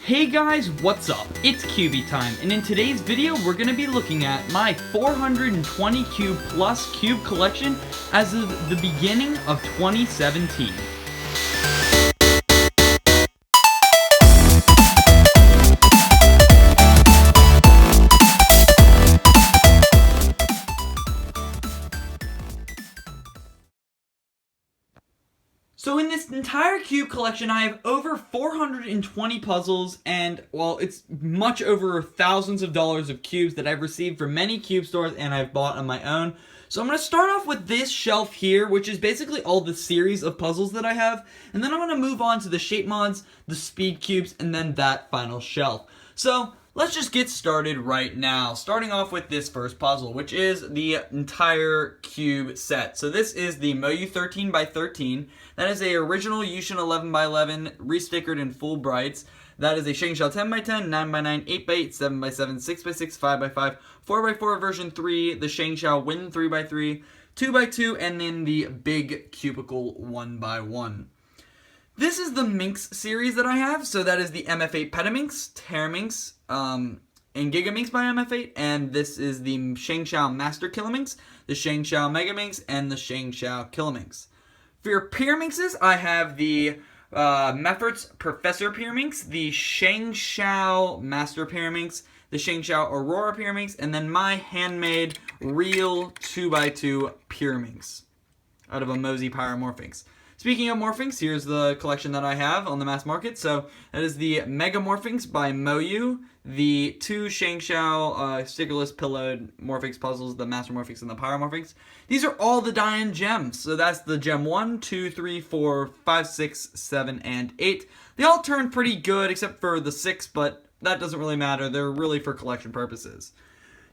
Hey guys, what's up? It's Cubey time, and in today's video, we're going to be looking at my 420 cube plus cube collection as of the beginning of 2017. So in this entire cube collection, I have over 420 puzzles and, well, it's much over thousands of dollars of cubes that I've received from many cube stores and I've bought on my own. So I'm going to start off with this shelf here, which is basically all the series of puzzles that I have. And then I'm going to move on to the shape mods, the speed cubes, and then that final shelf. So let's just get started right now, starting off with this first puzzle, which is the entire cube set. So this is the Moyu 13x13. That is a original Yushin 11x11, restickered in full brights. That is a Shengshao 10x10, 9x9, 8x8, 7x7, 6x6, 5x5, 4x4 version 3, the Shengshao Win 3x3, 2x2, and then the big cubicle 1x1. This is the Minx series that I have, so that is the MF8 Petaminx, Terraminx, and Gigaminx by MF8, and this is the Shengshao Master Killaminx, the Shengshao Megaminx, and the Shengshao Killaminx. For your Pyraminxes, I have the Meffert's Professor Pyraminx, the Shengshao Master Pyraminx, the Shengshao Aurora Pyraminx, and then my handmade real 2x2 Pyraminx out of a Mosey Pyromorphinx. Speaking of Morphinx, here's the collection that I have on the mass market. So that is the Mega Morphinx by Moyu, the two Shengshao stickerless pillowed Morphinx puzzles, the Master Morphinx and the Pyromorphinx. These are all the Dian gems. So that's the gem 1, 2, 3, 4, 5, 6, 7, and 8. They all turn pretty good except for the 6, but that doesn't really matter. They're really for collection purposes.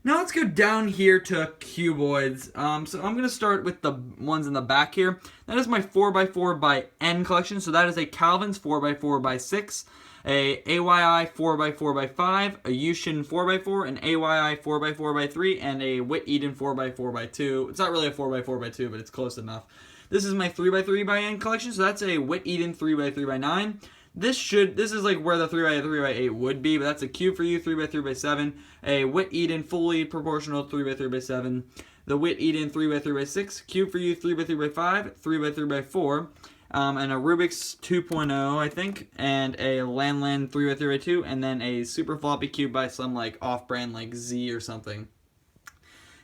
Now let's go down here to cuboids. So I'm going to start with the ones in the back here. That is my 4x4 by N collection. So that is a Calvin's 4x4 by 6, a AYI 4x4 by 5, a Yushin 4x4, an AYI 4x4 by 3, and a Wit Eden 4x4 by 2. It's not really a 4x4 by 2, but it's close enough. This is my 3x3 by N collection. So that's a Wit Eden 3x3 by 9. This is like where the 3x3 by 8 would be, but that's a Cube for You 3x3 by 7, a Wit Eden fully proportional 3x3 by 7, the Wit Eden 3x3 by 6, Cube for You 3x3 by 5, 3x3 by 4, and a Rubik's 2.0, I think, and a Lan 3x3 by 2, and then a super floppy cube by some like off-brand like Z or something.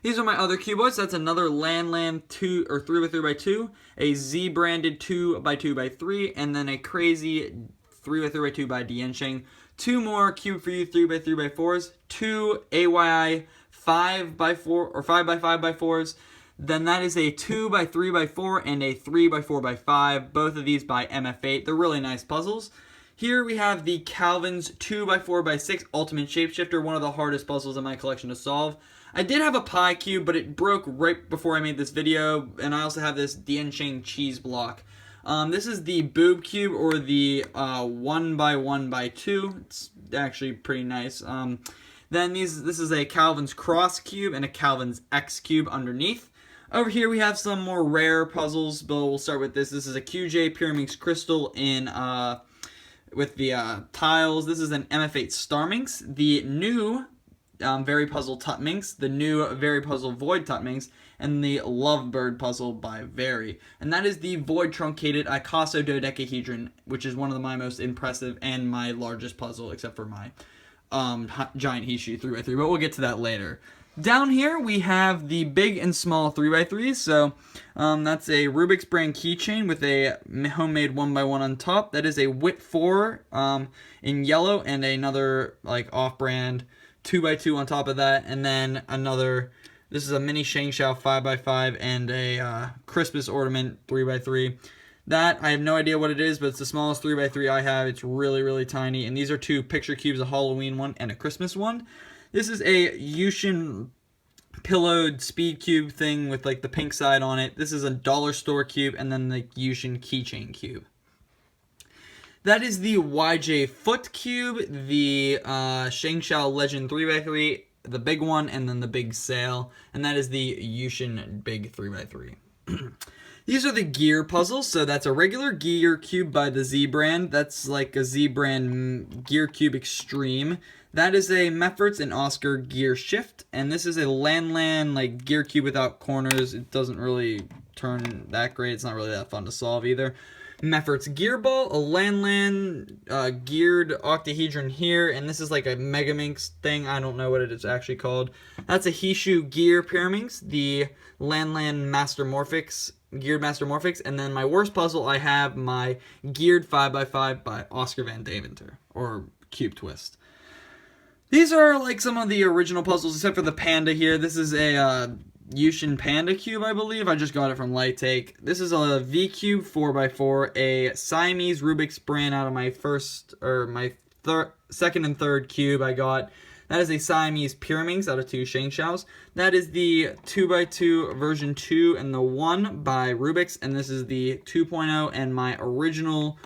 These are my other cuboids. That's another Lan 2 or 3x3 by 2, a Z branded 2x2 by 3, and then a crazy 3x3 by 2 by Diansheng. Two more Cube for You 3x3 by 4s, two AYI 5x4 or 5x5 by 4s. Then that is a 2x3 by 4 and a 3x4 by 5. Both of these by MF8. They're really nice puzzles. Here we have the Calvin's 2x4 by 6 Ultimate Shapeshifter, one of the hardest puzzles in my collection to solve. I did have a pie cube, but it broke right before I made this video, and I also have this Diansheng cheese block. This is the Boob Cube, or the 1x1 by 2. It's actually pretty nice. Then this is a Calvin's Cross Cube and a Calvin's X Cube underneath. Over here we have some more rare puzzles, but we'll start with this. This is a QJ Pyraminx Crystal in with the tiles. This is an MF8 Starminx, the new Very Puzzle Tutminx, the new Very Puzzle Void Tutminx, and the Lovebird puzzle by Very. And that is the Void Truncated Ikaso Dodecahedron, which is one of my most impressive and my largest puzzle, except for my giant Hishu 3x3, but we'll get to that later. Down here we have the big and small 3x3s, so that's a Rubik's brand keychain with a homemade 1x1 on top. That is a Wit 4 in yellow, and another like off-brand 2x2 on top of that, and then another, this is a mini Shengshao 5x5 and a Christmas ornament 3x3. That, I have no idea what it is, but it's the smallest 3x3 I have. It's really, really tiny, and these are two picture cubes, a Halloween one and a Christmas one. This is a Yushin pillowed speed cube thing with like the pink side on it. This is a dollar store cube, and then the Yushin keychain cube. That is the YJ Foot Cube, the Shengshao Legend 3x3, the big one, and then the big sail. And that is the Yushin Big 3x3. These are the gear puzzles. So that's a regular gear cube by the Z brand. That's like a Z brand gear cube extreme. That is a Mefferts and Oscar gear shift. And this is a Lan like gear cube without corners. It doesn't really turn that great. It's not really that fun to solve either. Mefferts Gear Ball, a Lan geared octahedron here, and this is like a Megaminx thing. I don't know what it is actually called. That's a Hishu Gear Pyraminx, the Lan Master Morphix, geared Master Morphix, and then my worst puzzle, I have my geared 5x5 by Oscar Van Deventer, or Cube Twist. These are like some of the original puzzles, except for the panda here. This is a Yushin Panda Cube, I believe. I just got it from Light Take. This is a V Cube 4x4, a Siamese Rubik's brand out of my second and third cube I got. That is a Siamese Pyraminx out of 2 Shengxiaos. That is the 2x2 version 2 and the 1 by Rubik's, and this is the 2.0 and my original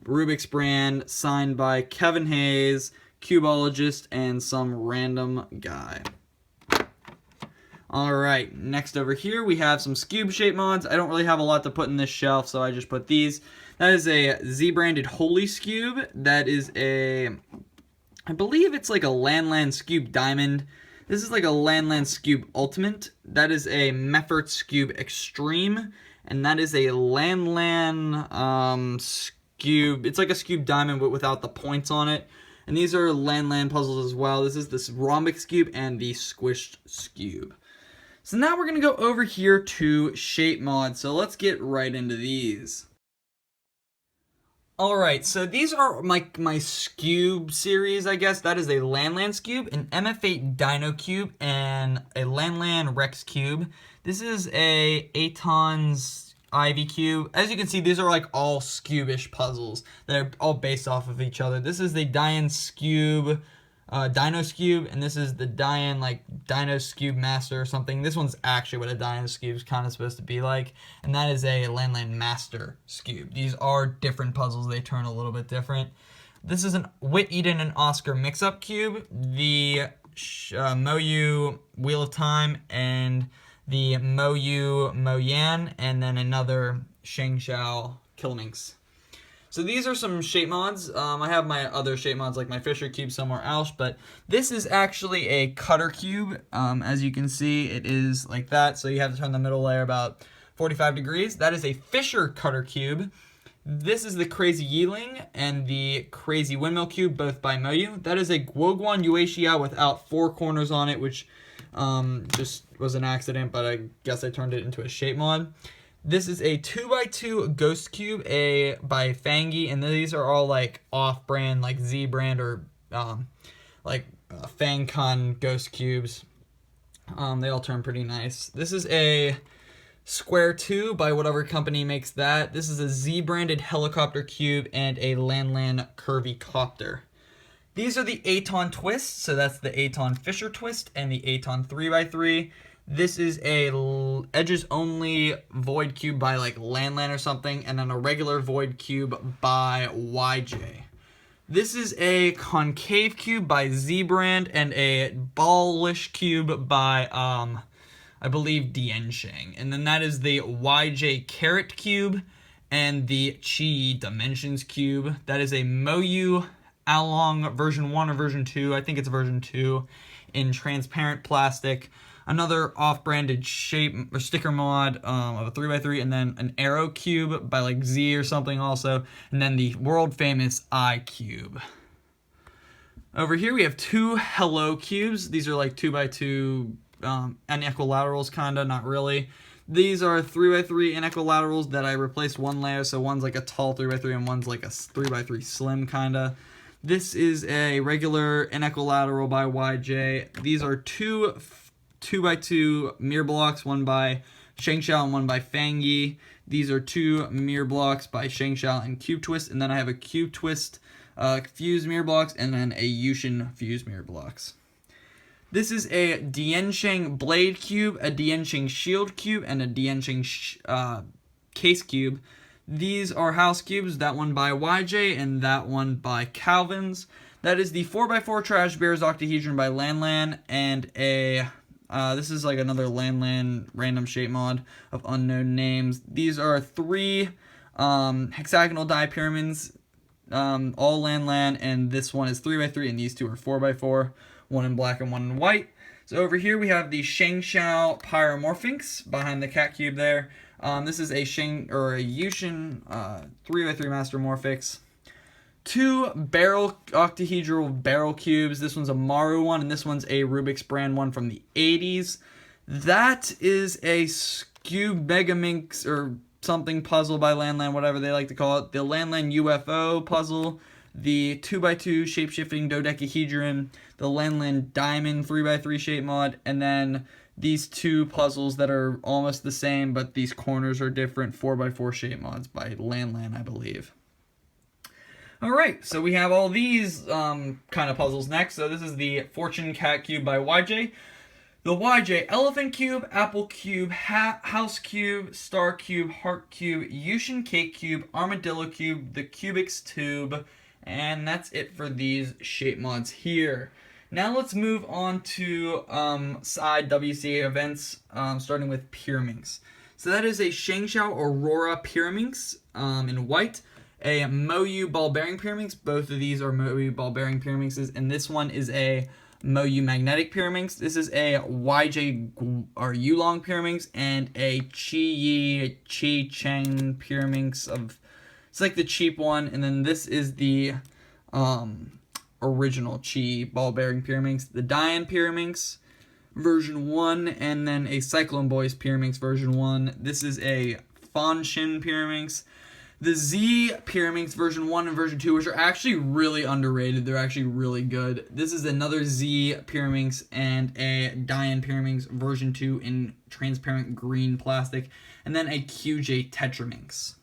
Rubik's brand signed by Kevin Hayes, Cubeologist, and some random guy. Alright, next over here we have some Scube shape mods. I don't really have a lot to put in this shelf, so I just put these. That is a Z-branded Holy Scube. That is a, I believe it's like a Lan Scube Diamond. This is like a Lan Scube Ultimate. That is a Mefferts Scube Extreme. And that is a Lan Scube. It's like a Scube Diamond but without the points on it. And these are Lan puzzles as well. This is this Rhombix Scube and the Squished Scube. So now we're going to go over here to shape mods. So let's get right into these. Alright, so these are my Scube series, I guess. That is a Lan Scube, an MF8 Dino Cube, and a Lan Rex Cube. This is a Aton's Ivy Cube. As you can see, these are like all Scube-ish puzzles. They're all based off of each other. This is the Dian Scube, Dino Scube, and this is the Dian Dino Scube Master or something. This one's actually what a Dino Scube is kind of supposed to be like, and that is a Lan Master Scube. These are different puzzles. They turn a little bit different. This is an Wit Eden and Oscar mix-up cube, the Moyu Wheel of Time, and the Moyu Moyan, and then another Shengxiao Killminx. So these are some shape mods. I have my other shape mods like my Fisher Cube somewhere else, but this is actually a cutter cube. As you can see, it is like that, so you have to turn the middle layer about 45 degrees. That is a Fisher cutter cube. This is the Crazy Yeeling and the Crazy Windmill Cube, both by Moyu. That is a Guoguan Yuexia without 4 corners on it, which just was an accident, but I guess I turned it into a shape mod. This is a 2x2 Ghost Cube by Fangi, and these are all like off-brand, like Z-brand or FangCon Ghost Cubes. They all turn pretty nice. This is a Square 2 by whatever company makes that. This is a Z-branded Helicopter Cube and a Lan Curvy Copter. These are the Aton Twists, so that's the Aton Fisher Twist and the Aton 3x3. This is a edges only void cube by like Lan or something, and then a regular void cube by YJ. This is a concave cube by Z-brand and a ballish cube by I believe Diansheng. And then that is the YJ Carrot Cube and the Chi Dimensions Cube. That is a Moyu Along version 1 or version 2. I think it's version 2 in transparent plastic. Another off-branded shape or sticker mod of a 3x3, and then an Arrow Cube by like Z or something also, and then the world-famous I Cube. Over here we have 2 Hello Cubes. These are like 2x2 and equilaterals, kinda, not really. These are 3x3 and equilaterals that I replaced one layer, so one's like a tall 3x3 and one's like a 3x3 slim, kinda. This is a regular and equilateral by YJ. These are 2x2 mirror blocks, one by Shengxiao and one by Fangi. These are 2 mirror blocks by Shengxiao and Cube Twist, and then I have a Cube Twist fused mirror blocks, and then a Yushin fused mirror blocks. This is a Diansheng Blade Cube, a Diansheng Shield Cube, and a Diansheng Case Cube. These are house cubes, that one by YJ and that one by Calvin's. That is the 4x4 Trash Bears octahedron by Lan and a This is like another Land random shape mod of unknown names. These are 3 hexagonal die pyramids, all Land, and this one is 3x3, and these 2 are 4x4, one in black and one in white. So over here we have the Shengshao Pyromorphinx behind the cat cube there. This is a Yushin 3x3 Master Morphix. 2 octahedral barrel cubes. This one's a Maru one, and this one's a Rubik's brand one from the 80s. That is a Cube Megaminx or something puzzle by Land, whatever they like to call it. The Land UFO puzzle, the 2x2 shape-shifting dodecahedron, the Land Diamond 3x3 shape mod, and then these 2 puzzles that are almost the same, but these corners are different, 4x4 shape mods by Land, I believe. Alright, so we have all these kind of puzzles next. So this is the Fortune Cat Cube by YJ. The YJ Elephant Cube, Apple Cube, House Cube, Star Cube, Heart Cube, Yushin Cake Cube, Armadillo Cube, the Cubix Tube, and that's it for these shape mods here. Now let's move on to side WCA events, starting with Pyraminx. So that is a Shengshao Aurora Pyraminx in white, a Moyu Ball Bearing Pyraminx. Both of these are Moyu Ball Bearing Pyraminxes, and this one is a Moyu Magnetic Pyraminx. This is a YJ or Yulong Pyraminx and a Chi Cheng Pyraminx of. It's like the cheap one, and then this is the original Chi Ball Bearing Pyraminx, the Dian Pyraminx version 1, and then a Cyclone Boys Pyraminx version 1. This is a Fanshin Pyraminx. The Z Pyraminx version 1 and version 2, which are actually really underrated. They're actually really good. This is another Z Pyraminx and a Dian Pyraminx version 2 in transparent green plastic, and then a QJ Tetraminx.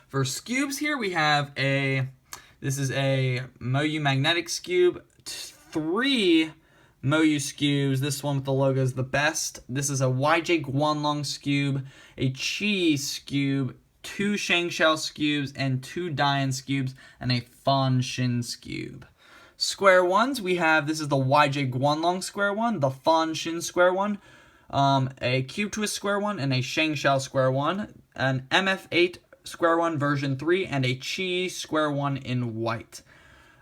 For cubes here, we have this is a Moyu Magnetic Cube, 3 Moyu cubes. This one with the logo is the best. This is a YJ Guanlong cube, a Chi cube, 2 Shengshao cubes, and 2 Dian cubes, and a Fanshin cube. Square ones, we have, this is the YJ Guanlong square one, the Fanshin square one, a Cube Twist square one, and a Shengshao square one, an MF8 square one version 3, and a Chi square one in white.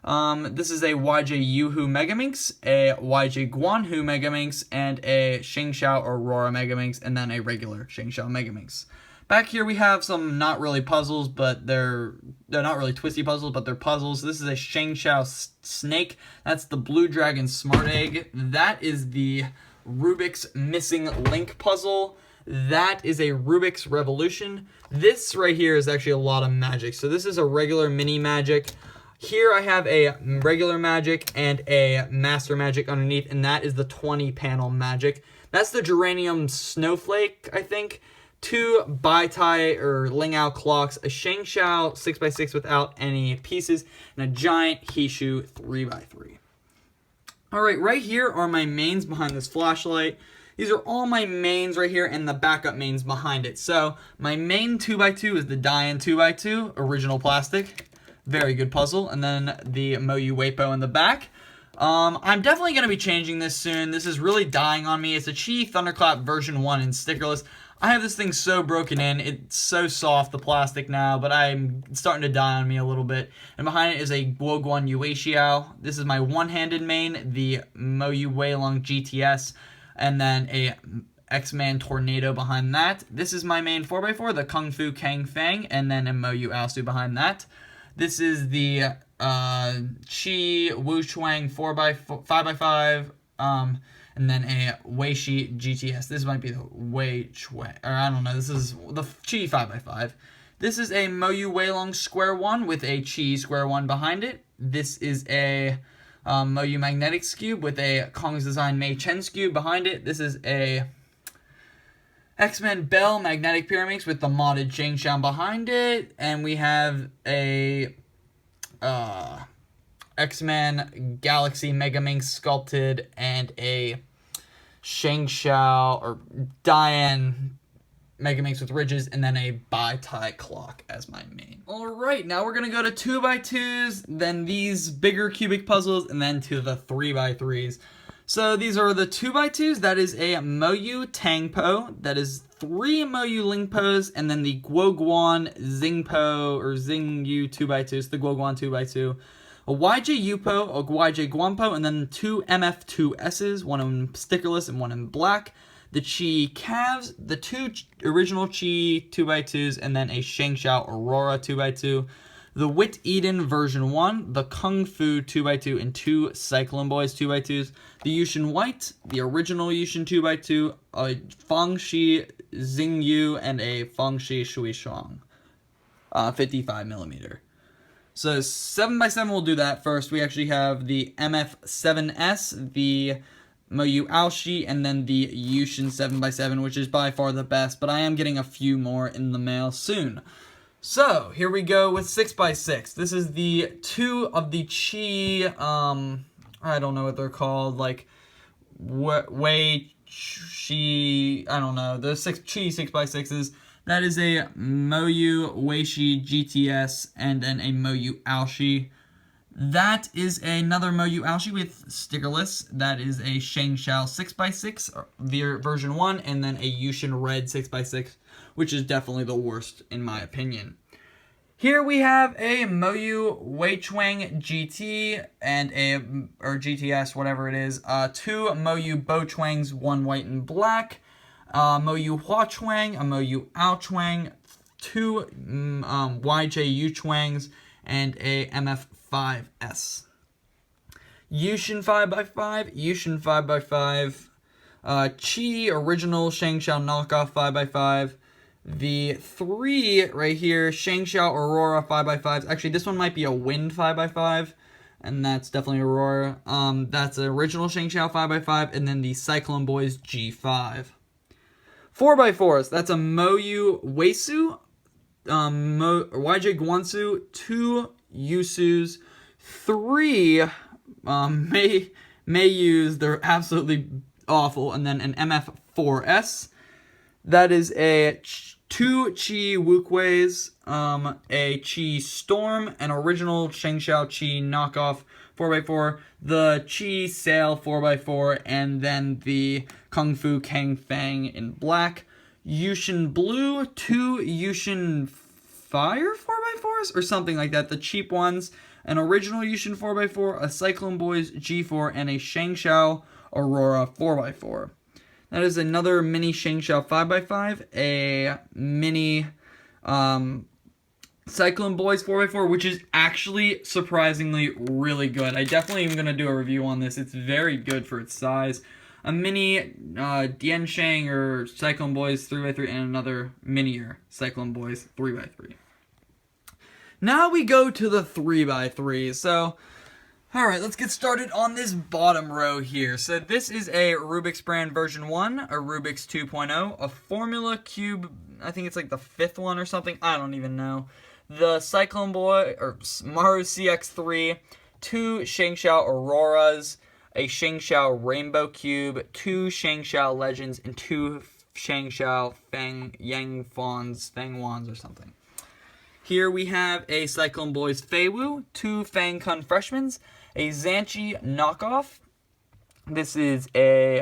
This is a YJ Yuhu Megaminx, a YJ Guanhu Megaminx, and a Shengshao Aurora Megaminx, and then a regular Shengshao Megaminx. Back here we have some not really puzzles, but they're not really twisty puzzles, but they're puzzles. This is a Shengshao Snake. That's the Blue Dragon Smart Egg. That is the Rubik's Missing Link puzzle. That is a Rubik's Revolution. This right here is actually a lot of magic. So this is a regular mini magic. Here I have a regular magic and a master magic underneath, and that is the 20 panel magic. That's the Geranium Snowflake, I think. 2 Baitai or Lingao clocks, a Shengshao 6x6 without any pieces, and a giant Hishu 3x3. Alright, right here are my mains behind this flashlight. These are all my mains right here and the backup mains behind it. So my main 2x2 is the Dian 2x2, original plastic. Very good puzzle. And then the Moyu Weipo in the back. I'm definitely going to be changing this soon. This is really dying on me. It's a Chi Thunderclap version 1 in stickerless. I have this thing so broken in. It's so soft, the plastic now, but it's starting to die on me a little bit. And behind it is a Guoguan Yuexiao. This is my one-handed main, the Moyu Weilong GTS, and then a X-Man Tornado behind that. This is my main 4x4, the Kung Fu Kang Fang, and then a Moyu Aosu behind that. This is the Chi Wu Chuang 5x5, and then a Weishi GTS. This might be the Wei Chuang, or I don't know. This is the Chi 5x5. This is a Moyu Weilong Square 1 with a Chi Square 1 behind it. This is a Moyu Magnetics Cube with a Kong's Design Mei Chen's Cube behind it. This is a X-Men Bell Magnetic Pyraminx with the modded Shengshao behind it. And we have a X-Men Galaxy Megaminx sculpted and a Shengshao or Dian Megaminx with ridges, and then a Baitai clock as my main. Alright, now we're going to go to 2x2s, then these bigger cubic puzzles, and then to the 3x3s. So these are the 2x2s. That is a Moyu Tangpo. That is 3 Moyu Lingpos, and then the Guoguan Zingpo or Zingyu 2x2s, the Guoguan 2x2. A YJ Yupo, a YJ Guanpo, and then 2 MF2Ss, one in stickerless and one in black. The Chi Calves, the 2 original Chi 2x2s, and then a Shangxiao Aurora 2x2. The Wit Eden version 1, the Kung Fu 2x2, and 2 Cyclone Boys 2x2s. The Yushin White, the original Yushin 2x2, a Fangxi Xingyu, and a Fangxi Shuishuang, 55mm. So 7x7, we'll do that first. We actually have the MF7S, the Moyu Aoshi, and then the Yushin 7x7, which is by far the best, but I am getting a few more in the mail soon. So, here we go with 6x6. This is the 2 of the Chi, I don't know what they're called, like, Wei Chi, I don't know, the Chi 6x6s. That is a Moyu Weishi GTS and then a Moyu Aoshi. That is another Moyu Aoshi with stickerless. That is a Shangxiao 6x6 version 1 and then a Yushin Red 6x6, which is definitely the worst in my opinion. Here we have a Moyu Weichuang GT and or GTS, whatever it is. 2 Moyu Bochuangs, 1 white and black. Moyu Huachuang, a Moyu Aochuang, 2 YJ Yuchuangs, and a MF5S. Yushin 5x5, Yushin 5x5, Chi original Shangxiao knockoff 5x5. The 3 right here, Shangxiao Aurora 5x5s. Actually, this one might be a Wind 5x5, and that's definitely Aurora. That's an original Shangxiao 5x5, and then the Cyclone Boys G5. 4x4s, that's a Moyu Weisu, YJ Guansu, 2 Yusus, 3 Mayus, they're absolutely awful, and then an MF4S. That is a 2 Chi Wukweis, a Chi Storm, an original Shangxiao Chi knockoff 4x4, the Chi Sail 4x4, and then the Kung Fu Kang Fang in black. Yushin Blue, 2 Yushin Fire 4x4s, or something like that, the cheap ones. An original Yushin 4x4, a Cyclone Boys G4, and a Shangxiao Aurora 4x4. That is another mini Shangxiao 5x5, a mini Cyclone Boys 4x4, which is actually surprisingly really good. I definitely am going to do a review on this. It's very good for its size. A mini Diansheng or Cyclone Boys 3x3, and another minier Cyclone Boys 3x3. Now we go to the 3x3. So, alright, let's get started on this bottom row here. So this is a Rubik's brand version 1, a Rubik's 2.0, a Formula Cube, I think it's like the 5th one or something, I don't even know. The Cyclone Boy, or Maru CX3, 2 Shangxiao Auroras, a Shangxiao Rainbow Cube, 2 Shangxiao Legends, and 2 Shangxiao Fang Wands or something. Here we have a Cyclone Boys Feiwu, 2 Fang Kun Freshmans, a Zanchi knockoff. This is a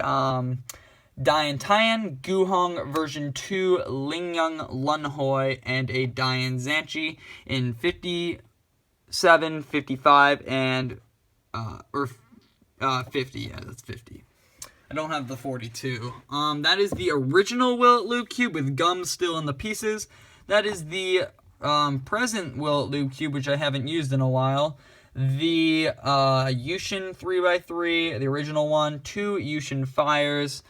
Dian Tian Guhong version 2 Lingyang Lunhoi, and a Dian Zanchi in 57, 55, and 50. Yeah, that's 50. I don't have the 42. That is the original Will It Luke cube with gum still in the pieces. That is the present Will It Luke cube, which I haven't used in a while. The Yushin 3x3, the original one, 2 Yushin Fires,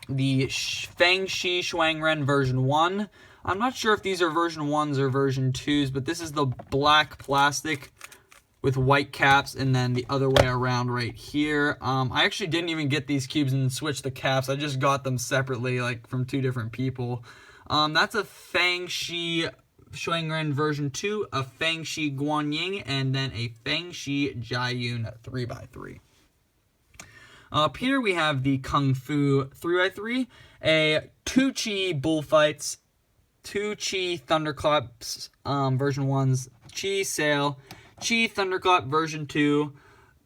the Fangxi Shuangren version 1. I'm not sure if these are version 1s or version 2s, but this is the black plastic with white caps, and then the other way around right here. I actually didn't even get these cubes and switch the caps. I just got them separately, like from 2 different people. That's a Fangxi Shuangren version 2, a Fangxi Guanying, and then a Fangxi Jiayun 3x3. Up here we have the Kung Fu 3x3, a 2 Chi Bullfights, 2 Chi Thunderclaps version 1s, Chi Sail, Chi Thunderclap version 2,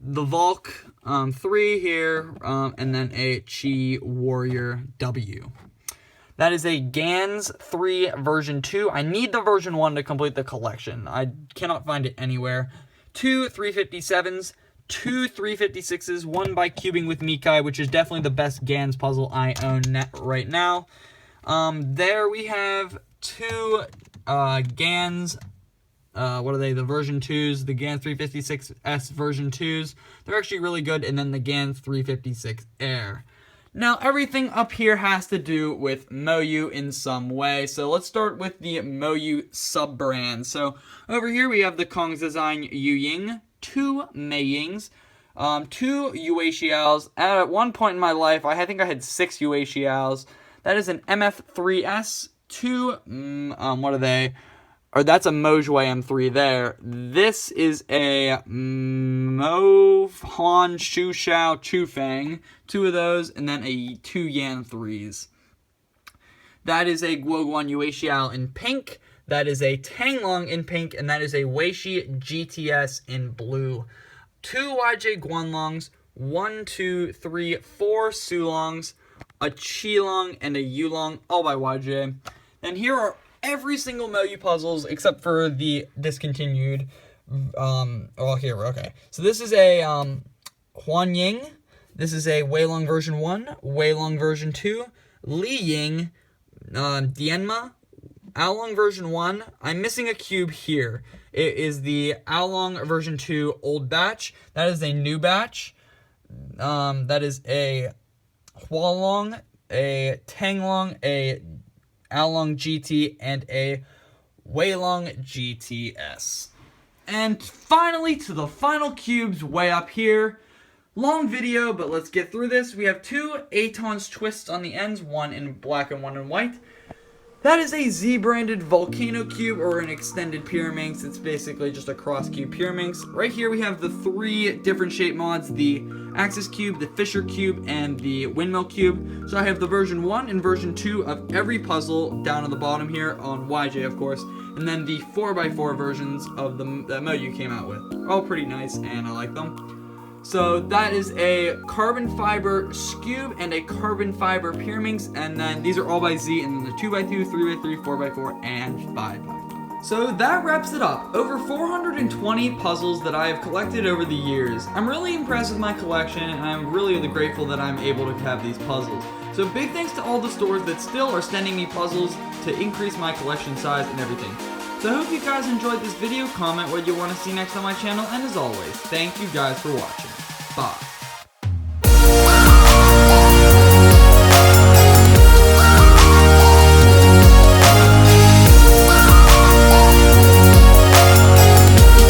the Valk 3 here, and then a Chi Warrior W. That is a Gans 3 version 2. I need the version 1 to complete the collection. I cannot find it anywhere. 2 357s, 2 356s, one by Cubing with Mikai, which is definitely the best Gans puzzle I own right now. There we have 2 Gans, what are they, the version 2s, the Gans 356S version 2s. They're actually really good, and then the Gans 356 Air. Now, everything up here has to do with Moyu in some way, so let's start with the Moyu sub-brand. So, over here we have the Kong's Design Yu Ying, 2 Mei Yings, 2 Yue Xiaos. At one point in my life, I think I had 6 Yue Xiaos. That is an MF3S, 2, what are they? Or that's a Mojue M3 there. This is a Mo Han Shu Shao Chu Fang. 2 of those, and then a 2 Yan 3s. That is a Guoguan Yue Xiao in pink. That is a Tanglong in pink, and that is a Weishi GTS in blue. 2 YJ Guanlongs, 1, 2, 3, 4 Sulongs, a Qilong, and a Yulong, all by YJ. And here are every single Moyu puzzles except for the discontinued. Okay. So this is a Huan Ying. This is a Weilong version 1, Weilong version 2, Li Ying, Dianma, Aolong version 1. I'm missing a cube here. It is the Aolong version 2 old batch. That is a new batch. That is a Hualong, a Tanglong, a Aolong GT, and a Weilong GTS. And finally, to the final cubes way up here. Long video, but let's get through this. We have 2 Aton's twists on the ends, one in black and one in white. That is a Z-branded Volcano Cube, or an extended Pyraminx. It's basically just a cross-cube Pyraminx. Right here we have the 3 different shape mods, the Axis Cube, the Fisher Cube, and the Windmill Cube. So I have the version 1 and version 2 of every puzzle down on the bottom here, on YJ of course, and then the 4x4 versions of that Moyu came out with. All pretty nice, and I like them. So that is a carbon fiber Scube and a carbon fiber Pyraminx, and then these are all by Z, and then the 2x2, 3x3, 4x4, and 5x5. So that wraps it up. Over 420 puzzles that I have collected over the years. I'm really impressed with my collection, and I'm really grateful that I'm able to have these puzzles. So big thanks to all the stores that still are sending me puzzles to increase my collection size and everything. So I hope you guys enjoyed this video. Comment what you want to see next on my channel, and as always, thank you guys for watching. Bye.